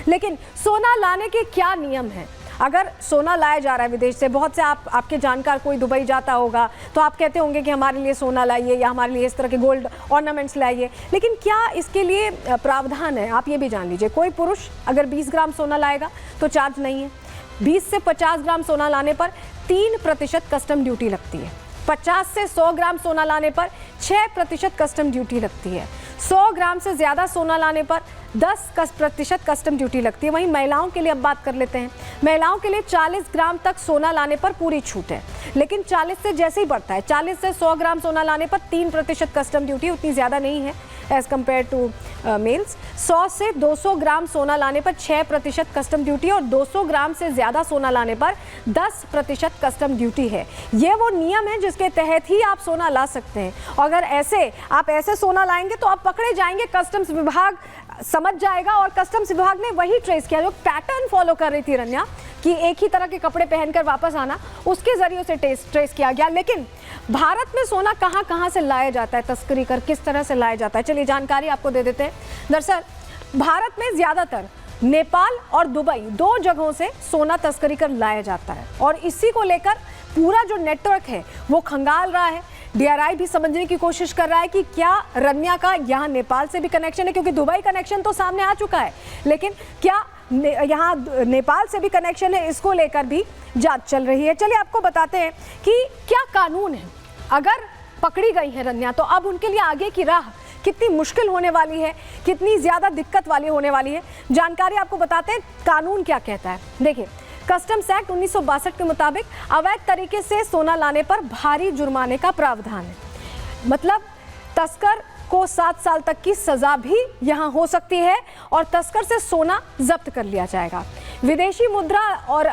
लेकिन सोना लाने के क्या नियम हैं? अगर सोना लाया जा रहा है विदेश से, बहुत से आपके जानकार कोई दुबई जाता होगा तो आप कहते होंगे कि हमारे लिए सोना लाइए या हमारे लिए इस तरह के गोल्ड ऑर्नामेंट्स लाइए, लेकिन क्या इसके लिए प्रावधान है? आप ये भी जान लीजिए, कोई पुरुष अगर 20 ग्राम सोना लाएगा तो चार्ज नहीं है। 20 से 50 ग्राम सोना लाने पर 3% कस्टम ड्यूटी लगती है। 50 से 100 ग्राम सोना लाने पर 6% कस्टम ड्यूटी लगती है। 100 ग्राम से ज़्यादा सोना लाने पर 10% कस्टम ड्यूटी लगती है। वहीं महिलाओं के लिए अब बात कर लेते हैं। महिलाओं के लिए 40 ग्राम तक सोना लाने पर पूरी छूट है, लेकिन 40 से जैसे ही बढ़ता है, 40 से 100 ग्राम सोना लाने पर 3% कस्टम ड्यूटी, उतनी ज़्यादा नहीं है एज़ कम्पेयर टू मेल्स। 100 से 200 ग्राम सोना लाने पर 6% कस्टम ड्यूटी और 200 ग्राम से ज़्यादा सोना लाने पर 10% कस्टम ड्यूटी है। ये वो नियम है जिसके तहत ही आप सोना ला सकते हैं। अगर आप ऐसे सोना लाएंगे तो आप पकड़े जाएंगे, कस्टम्स विभाग समझ जाएगा। और कस्टम्स विभाग ने वही ट्रेस किया जो पैटर्न फॉलो कर रही थी रन्या, कि एक ही तरह के कपड़े पहनकर वापस आना, उसके जरिए से ट्रेस किया गया। लेकिन भारत में सोना कहां कहां से लाया जाता है, तस्करी कर किस तरह से लाया जाता है, चलिए जानकारी आपको दे देते हैं। दरअसल भारत में ज्यादातर नेपाल और दुबई, 2 जगहों से सोना तस्करी कर लाया जाता है और इसी को लेकर पूरा जो नेटवर्क है वो खंगाल रहा है। डीआरआई भी समझने की कोशिश कर रहा है कि क्या रन्या का यहाँ नेपाल से भी कनेक्शन है, क्योंकि दुबई कनेक्शन तो सामने आ चुका है, लेकिन क्या यहाँ नेपाल से भी कनेक्शन है, इसको लेकर भी जांच चल रही है। चलिए आपको बताते हैं कि क्या कानून है। अगर पकड़ी गई है रन्या तो अब उनके लिए आगे की राह कितनी मुश्किल होने वाली है, कितनी ज़्यादा दिक्कत वाली होने वाली है, जानकारी आपको बताते हैं कानून क्या कहता है। देखिए, कस्टम्स एक्ट 1962 के मुताबिक अवैध तरीके से सोना लाने पर भारी जुर्माने का प्रावधान है। मतलब तस्कर को 7 साल तक की सजा भी यहाँ हो सकती है और तस्कर से सोना जब्त कर लिया जाएगा। विदेशी मुद्रा और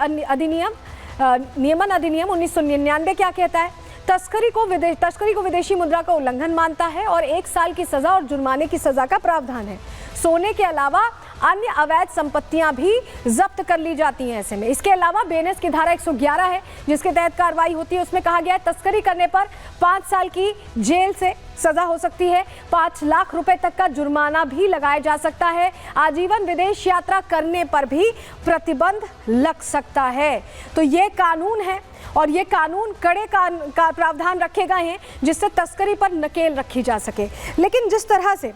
नियमन अधिनियम 1999 क्या कहता है? तस्करी को विदेशी मुद्रा का उल्लंघन मानता है और 1 साल की सजा और जुर्माने की सजा का प्रावधान है। सोने के अलावा अन्य अवैध संपत्तियां भी जब्त कर ली जाती हैं ऐसे में। इसके अलावा बीएनएस की धारा 111 है जिसके तहत कार्रवाई होती है। उसमें कहा गया है तस्करी करने पर 5 साल की जेल से सजा हो सकती है, 5 लाख रुपए तक का जुर्माना भी लगाया जा सकता है, आजीवन विदेश यात्रा करने पर भी प्रतिबंध लग सकता है। तो ये कानून है और ये कानून कड़े का प्रावधान रखे गए हैं जिससे तस्करी पर नकेल रखी जा सके। लेकिन जिस तरह से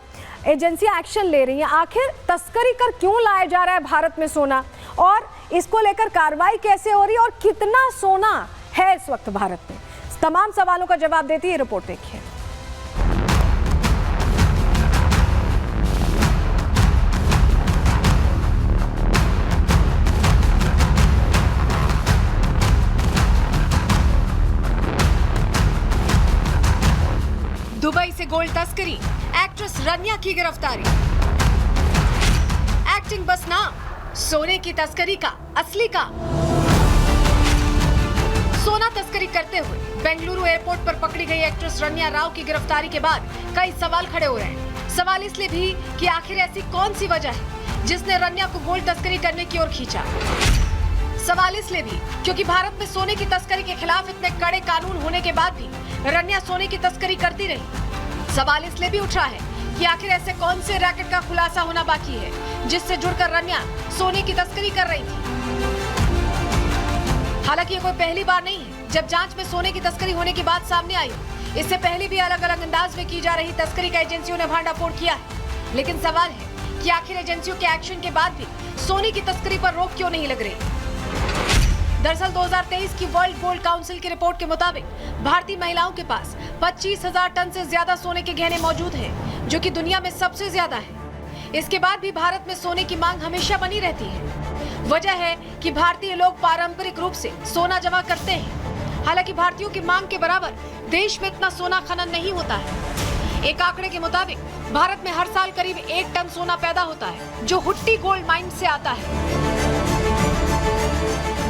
एजेंसियां एक्शन ले रही हैं, आखिर तस्करी कर क्यों लाया जा रहा है भारत में सोना, और इसको लेकर कार्रवाई कैसे हो रही है और कितना सोना है इस वक्त भारत में, तमाम सवालों का जवाब देती है रिपोर्ट। देखिए, दुबई से गोल्ड तस्करी, एक्ट्रेस रन्या की गिरफ्तारी। एक्टिंग बस नाम, सोने की तस्करी का असली काम। सोना तस्करी करते हुए बेंगलुरु एयरपोर्ट पर पकड़ी गई एक्ट्रेस रन्या राव की गिरफ्तारी के बाद कई सवाल खड़े हो रहे हैं। सवाल इसलिए भी कि आखिर ऐसी कौन सी वजह है जिसने रन्या को गोल्ड तस्करी करने की ओर खींचा। सवाल इसलिए भी क्योंकि भारत में सोने की तस्करी के खिलाफ इतने कड़े कानून होने के बाद भी रन्या सोने की तस्करी करती रही। सवाल इसलिए भी उठा है कि आखिर ऐसे कौन से रैकेट का खुलासा होना बाकी है जिससे जुड़कर रन्या सोने की तस्करी कर रही थी। हालांकि ये कोई पहली बार नहीं है जब जांच में सोने की तस्करी होने की बात सामने आई। इससे पहले भी अलग अलग अंदाज में की जा रही तस्करी का एजेंसियों ने भांडाफोड़ किया है। लेकिन सवाल है कि आखिर एजेंसियों के एक्शन के बाद भी सोने की तस्करी पर रोक क्यों नहीं लग रही। दरअसल 2023 की वर्ल्ड गोल्ड काउंसिल की रिपोर्ट के मुताबिक भारतीय महिलाओं के पास 25,000 टन से ज्यादा सोने के गहने मौजूद हैं, जो कि दुनिया में सबसे ज्यादा है। इसके बाद भी भारत में सोने की मांग हमेशा बनी रहती है। वजह है कि भारतीय लोग पारंपरिक रूप से सोना जमा करते हैं। हालांकि भारतीयों की मांग के बराबर देश में इतना सोना खनन नहीं होता है। एक आंकड़े के मुताबिक भारत में हर साल करीब 1 टन सोना पैदा होता है, जो हुट्टी गोल्ड माइन से आता है।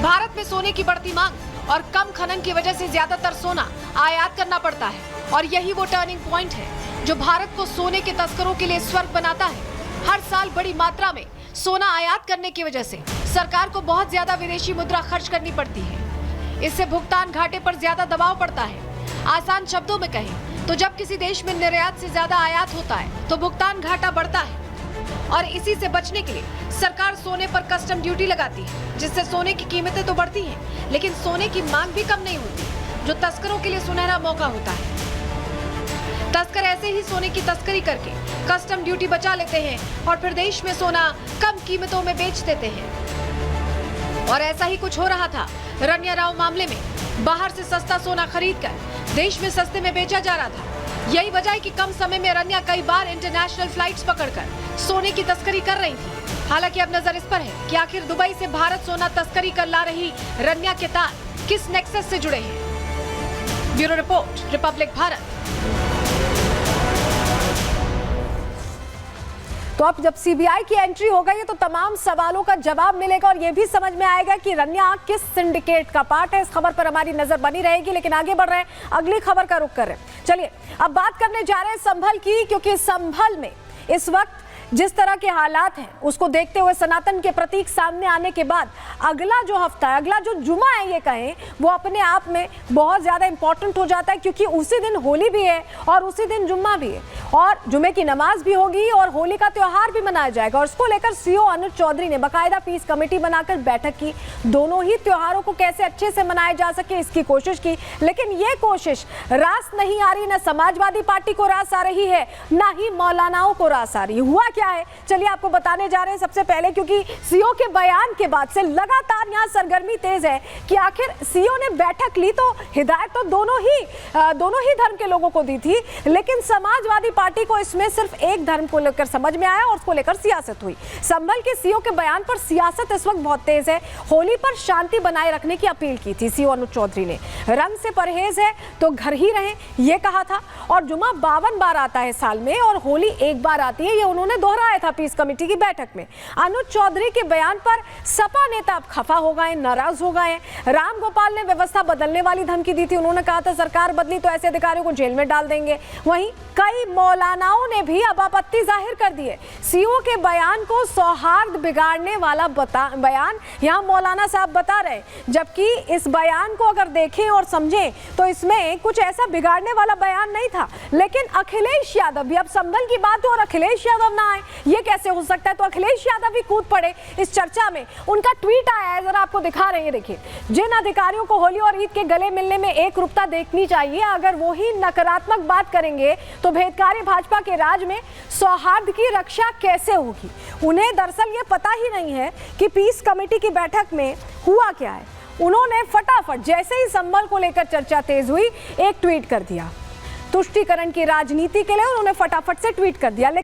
भारत में सोने की बढ़ती मांग और कम खनन की वजह से ज्यादातर सोना आयात करना पड़ता है और यही वो टर्निंग पॉइंट है जो भारत को सोने के तस्करों के लिए स्वर्ग बनाता है। हर साल बड़ी मात्रा में सोना आयात करने की वजह से सरकार को बहुत ज्यादा विदेशी मुद्रा खर्च करनी पड़ती है। इससे भुगतान घाटे पर ज्यादा दबाव पड़ता है। आसान शब्दों में कहें तो जब किसी देश में निर्यात से ज्यादा आयात होता है तो भुगतान घाटा बढ़ता है। और इसी से बचने के लिए सरकार सोने पर कस्टम ड्यूटी लगाती है, जिससे सोने की कीमतें तो बढ़ती हैं, लेकिन सोने की मांग भी कम नहीं होती, जो तस्करों के लिए सुनहरा मौका होता है। तस्कर ऐसे ही सोने की तस्करी करके कस्टम ड्यूटी बचा लेते हैं और फिर देश में सोना कम कीमतों में बेच देते हैं। और ऐसा ही कुछ हो रहा था रनिया राव मामले में। बाहर से सस्ता सोना खरीदकर देश में सस्ते में बेचा जा रहा था। यही वजह है कि कम समय में रनिया कई बार इंटरनेशनल फ्लाइट्स पकड़कर सोने की तस्करी कर रही थी। हालांकि अब नजर इस पर है कि आखिर दुबई से भारत सोना तस्करी कर ला रही रनिया के तार किस नेक्सस से जुड़े हैं। Bureau report, Republic Bharat. तो अब जब सीबीआई की एंट्री हो गई है तो तमाम सवालों का जवाब मिलेगा और यह भी समझ में आएगा कि रनिया किस सिंडिकेट का पार्ट है। इस खबर पर हमारी नजर बनी रहेगी, लेकिन आगे बढ़ रहे हैं, अगली खबर का रुख कर रहे हैं। चलिए अब बात करने जा रहे हैं संभल की, क्योंकि संभल में इस वक्त जिस तरह के हालात हैं उसको देखते हुए सनातन के प्रतीक सामने आने के बाद अगला जो हफ्ता है, अगला जो जुमा है ये कहें, वो अपने आप में बहुत ज़्यादा इंपॉर्टेंट हो जाता है, क्योंकि उसी दिन होली भी है और उसी दिन जुम्मा भी है और जुमे की नमाज भी होगी और होली का त्यौहार भी मनाया जाएगा। और इसको लेकर सीओ अनुज चौधरी ने बाकायदा पीस कमेटी बनाकर बैठक की। दोनों ही त्योहारों को कैसे अच्छे से मनाया जा सके इसकी कोशिश की, लेकिन ये कोशिश रास नहीं आ रही। न समाजवादी पार्टी को रास आ रही है, ना ही मौलानाओं को रास आ रही। हुआ क्या है चलिए आपको बताने जा रहे हैं। सबसे पहले क्योंकि सीओ के बयान के बाद से लगातार यहां सरगर्मी तेज है कि आखिर सीओ ने बैठक ली तो हिदायत तो दोनों ही धर्म के लोगों को दी थी, लेकिन समाजवादी पार्टी को इसमें सिर्फ एक धर्म को लेकर समझ में आया और उसको लेकर सियासत हुई। संभल के सीओ के बयान पर सियासत इस वक्त बहुत तेज है। होली पर शांति बनाए रखने की अपील की थी सीओ अनुज चौधरी ने। रंग से परहेज है तो घर ही रहें ये कहा था। और जुमा 52 बार आता है साल में और होली एक बार आती है, ये उन्होंने दोहराया था पीस कमेटी की बैठक में। अनुज चौधरी के बयान पर सपा नेता अब खफा हो गए, नाराज हो गए। राम गोपाल ने व्यवस्था बदलने वाली धमकी दी थी। उन्होंने कहा था सरकार बदली तो ऐसे अधिकारियों को जेल में डाल देंगे। वहीं कई मौलानाओं ने भी अब आपत्ति जाहिर कर दी है। सीओ के बयान को सौहार्द बिगाड़ने वाला बयान यहां मौलाना साहब बता रहे, जबकि इस बयान को अगर देखें और समझें तो इसमें कुछ ऐसा बिगाड़ने वाला बयान नहीं था। लेकिन अखिलेश यादव भी, अब संभल की बात हो और अखिलेश यादव ना आए ये कैसे हो सकता है, तो अखिलेश यादव भी कूद पड़े इस चर्चा में। उनका ट्वीट आया है, जरा आपको दिखा रहे हैं, देखिए। जिन अधिकारियों को होली और ईद के गले मिलने में एक रूपता देखनी चाहिए, अगर वो ही नकारात्मक बात करेंगे तो भेदकारी भाजपा के राज में सौहार्द की रक्षा कैसे होगी। उन्हें दरअसल ये पता ही नहीं है कि पीस कमेटी की बैठक में हुआ क्या है। उन्होंने फटाफट जैसे ही संभल को लेकर चर्चा तेज हुई एक ट्वीट कर दिया। तुष्टीकरण की राजनीति के लिए उन्होंने फटाफट से ट्वीट कर दिया।